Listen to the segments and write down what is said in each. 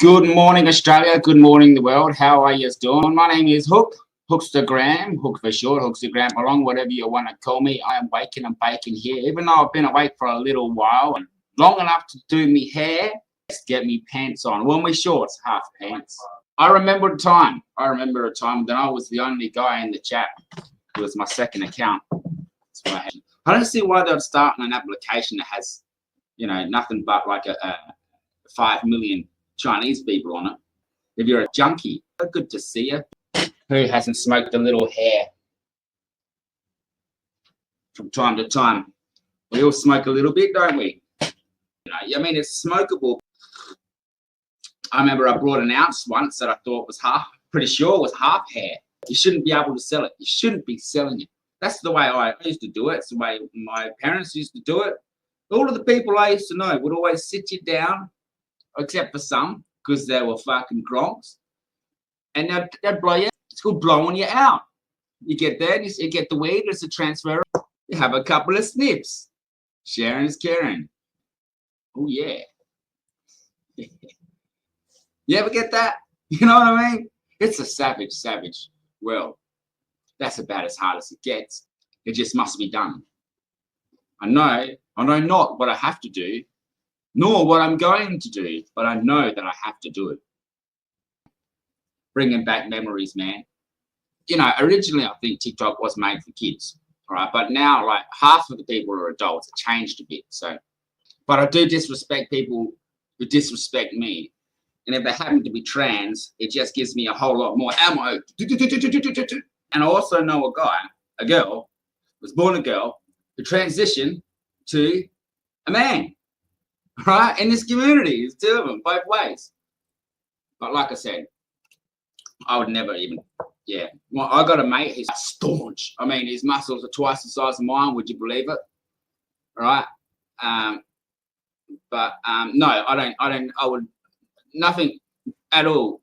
Good morning, Australia. Good morning, the world. How are you doing? My name is Hook. Hookstagram, Hook for short, Hookstagram, along whatever you want to call me. I am waking and baking here, even though I've been awake for a little while and long enough to do me hair. Let's get me pants on. Well, my shorts, half pants. I remember a time when I was the only guy in the chat. It was my second account. I don't see why they'd start an application that has, nothing but like a 5 million Chinese people on it. If you're a junkie, good to see you. Who hasn't smoked a little hair from time to time? We all smoke a little bit, don't we? I mean, it's smokable. I remember I brought an ounce once that I thought was pretty sure was half hair. You shouldn't be able to sell it. You shouldn't be selling it. That's the way I used to do it. It's the way my parents used to do it. All of the people I used to know would always sit you down, except for some, because they were fucking gronks. And they'd blow you out. It's called blowing you out. You get there, and you get the weed, it's a transfer. You have a couple of snips. Sharing is caring. Oh, yeah. You ever get that? You know what I mean? It's a savage world. That's about as hard as it gets. It just must be done. I know not what I have to do, nor what I'm going to do, but I know that I have to do it. Bringing back memories, man. Originally I think TikTok was made for kids, all right? But now, like, half of the people are adults. It changed a bit, so. But I do disrespect people who disrespect me. And if they happen to be trans, it just gives me a whole lot more ammo. And I also know a girl, was born a girl, who transitioned to a man, right? In this community, there's two of them, both ways. But like I said, I would never even, Well, I got a mate, he's staunch. I mean, his muscles are twice the size of mine, would you believe it? All right? No, I would, nothing at all.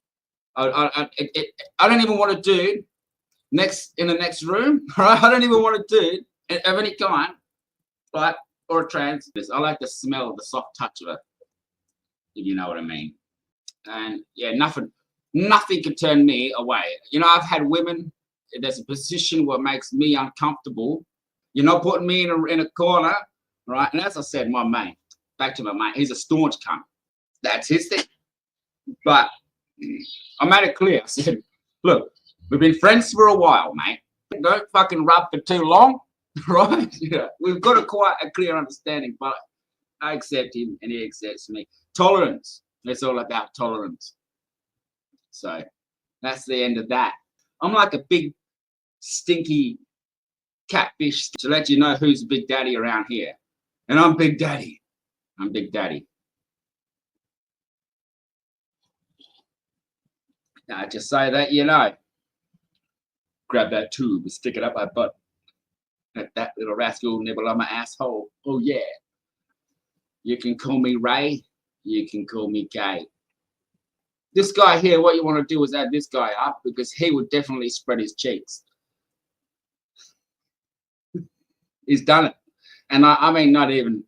I don't even want to do in the next room, right? I don't even want to do of any kind, right? Or a trans. I like the smell of the soft touch of it, if you know what I mean. And yeah, nothing can turn me away. I've had women, there's a position where it makes me uncomfortable. You're not putting me in a corner, right? And as I said, my mate, back to my mate, he's a staunch cunt. That's his thing. But I made it clear. I said, look, we've been friends for a while, mate. Don't fucking rub for too long, right? We've got quite a clear understanding, but I accept him and he accepts me. Tolerance. It's all about tolerance. So that's the end of that. I'm like a big, stinky catfish to let you know who's Big Daddy around here. And I'm Big Daddy. I'm Big Daddy. I just say that, grab that tube and stick it up my butt. Let that little rascal nibble on my asshole. Oh, yeah. You can call me Ray. You can call me gay. This guy here, what you want to do is add this guy up because he would definitely spread his cheeks. He's done it. And I mean, not even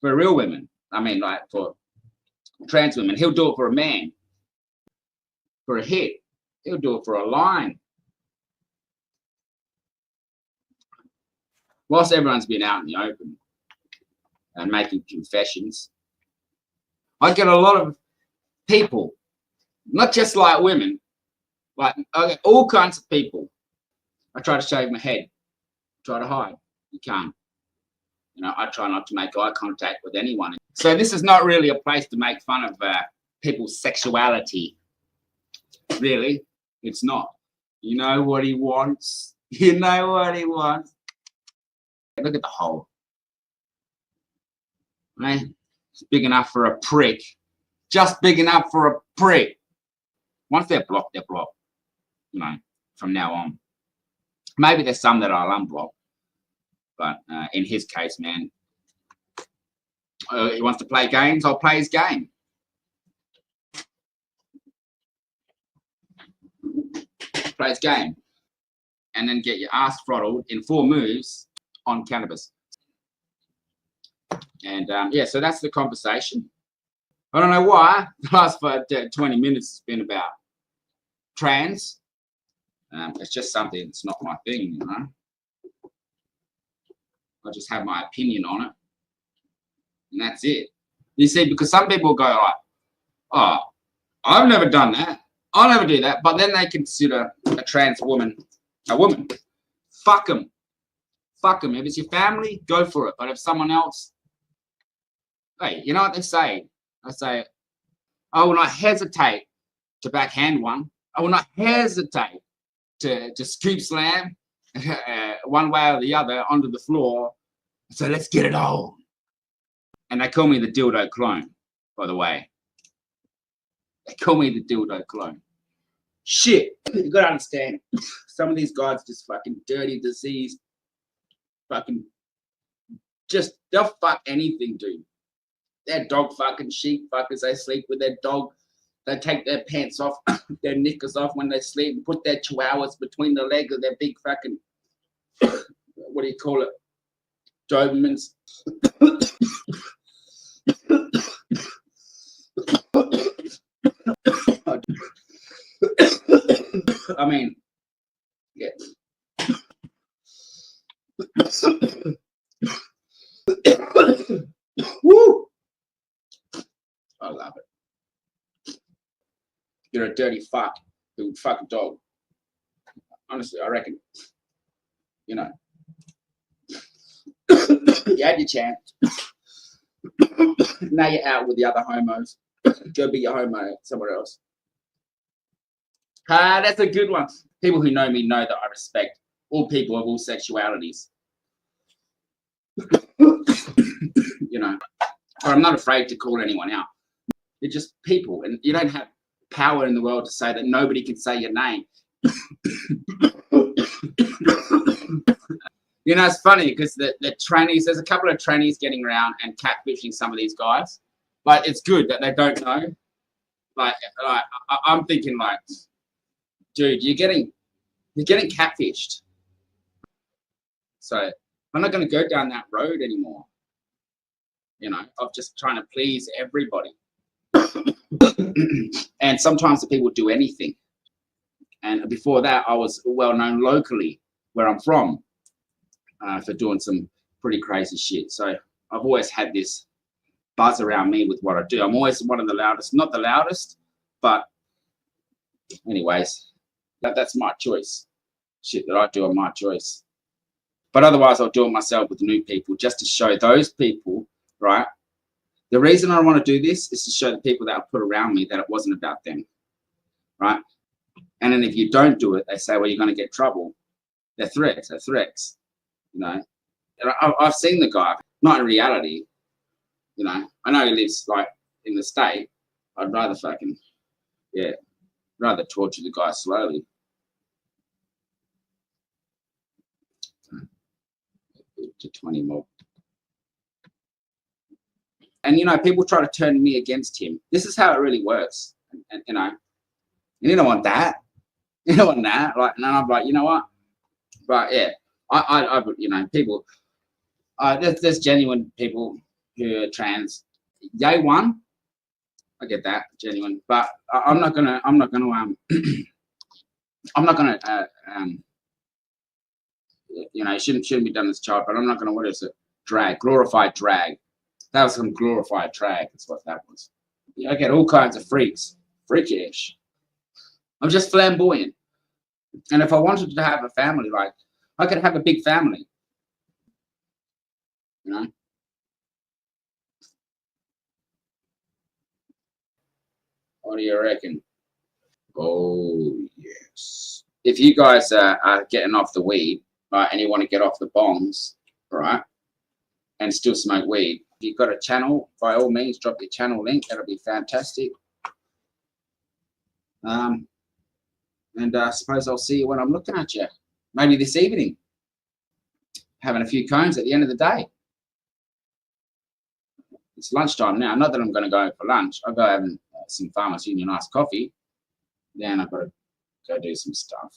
for real women. I mean, like for trans women. He'll do it for a man. For a hit. He'll do it for a line. Whilst everyone's been out in the open and making confessions, I get a lot of people, not just like women, like I get all kinds of people. I try to shave my head, try to hide. You can't. I try not to make eye contact with anyone. So this is not really a place to make fun of people's sexuality. Really, it's not. You know what he wants. You know what he wants. Look at the hole. Right? It's big enough for a prick. Just big enough for a prick. Once they're blocked, they're blocked. From now on. Maybe there's some that I'll unblock. But in his case, man, he wants to play games, I'll play his game. Play his game. And then get your ass throttled in 4 moves on cannabis. And so that's the conversation. I don't know why. The last 20 minutes has been about trans. It's just something that's not my thing, you know. I just have my opinion on it, and that's it. You see, because some people go like, "Oh, I've never done that. I'll never do that," but then they consider a trans woman a woman. Fuck them. Fuck them. If it's your family, go for it. But if someone else, hey, you know what they say? I say, I will not hesitate to backhand one. I will not hesitate to scoop slam one way or the other onto the floor. So let's get it on. And they call me the dildo clone, by the way. They call me the dildo clone. Shit, you gotta understand. Some of these guys just fucking dirty, diseased, fucking just, they'll fuck anything, dude. They're dog fucking sheep fuckers. They sleep with their dog. They take their pants off, their knickers off when they sleep, and put their chihuahuas between the legs of their big fucking, what do you call it? Dobermans. I mean, yeah. Woo! I love it. You're a dirty fuck who would fuck a dog. Honestly, I reckon. You know. You had your chance. Now you're out with the other homos. Go be a homo somewhere else. That's a good one. People who know me know that I respect all people of all sexualities. You know, but I'm not afraid to call anyone out. They're just people, and you don't have power in the world to say that nobody can say your name. You know, it's funny because the trannies, there's a couple of trannies getting around and catfishing some of these guys, but it's good that they don't know. Like I'm thinking, like, dude, you're getting catfished. So I'm not going to go down that road anymore. You know, of just trying to please everybody. And sometimes the people do anything. And before that, I was well known locally where I'm from for doing some pretty crazy shit. So I've always had this buzz around me with what I do. I'm always one of the loudest, not the loudest, but anyways, that's my choice. Shit that I do are my choice. But otherwise, I'll do it myself with new people just to show those people, right? The reason I want to do this is to show the people that I put around me that it wasn't about them, right? And then if you don't do it, they say, well, you're going to get trouble. They're threats. They're threats, you know. And I've seen the guy, not in reality, you know. I know he lives like in the state. I'd rather fucking, yeah, rather torture the guy slowly. To 20 more. And, you know, people try to turn me against him. This is how it really works. And you know, you don't want that. You don't want that. Like, and then I'm like, you know what? But yeah, I you know, people, there's genuine people who are trans. Day one, I get that, genuine. But I'm not gonna you know, it shouldn't be done as a child, but I'm not gonna, what is it? Drag, glorified drag. That was some glorified drag. That's what that was. I get all kinds of freaks, freakish. I'm just flamboyant. And if I wanted to have a family, like, I could have a big family. You know? What do you reckon? Oh, yes. If you guys are getting off the weed, right, and you want to get off the bongs, right, and still smoke weed, if you've got a channel, by all means, drop your channel link. That'll be fantastic. And I suppose I'll see you when I'm looking at you. Maybe this evening. Having a few cones at the end of the day. It's lunchtime now. Not that I'm going to go for lunch. I'll go having some Farmers Union iced coffee. Then I've got to go do some stuff.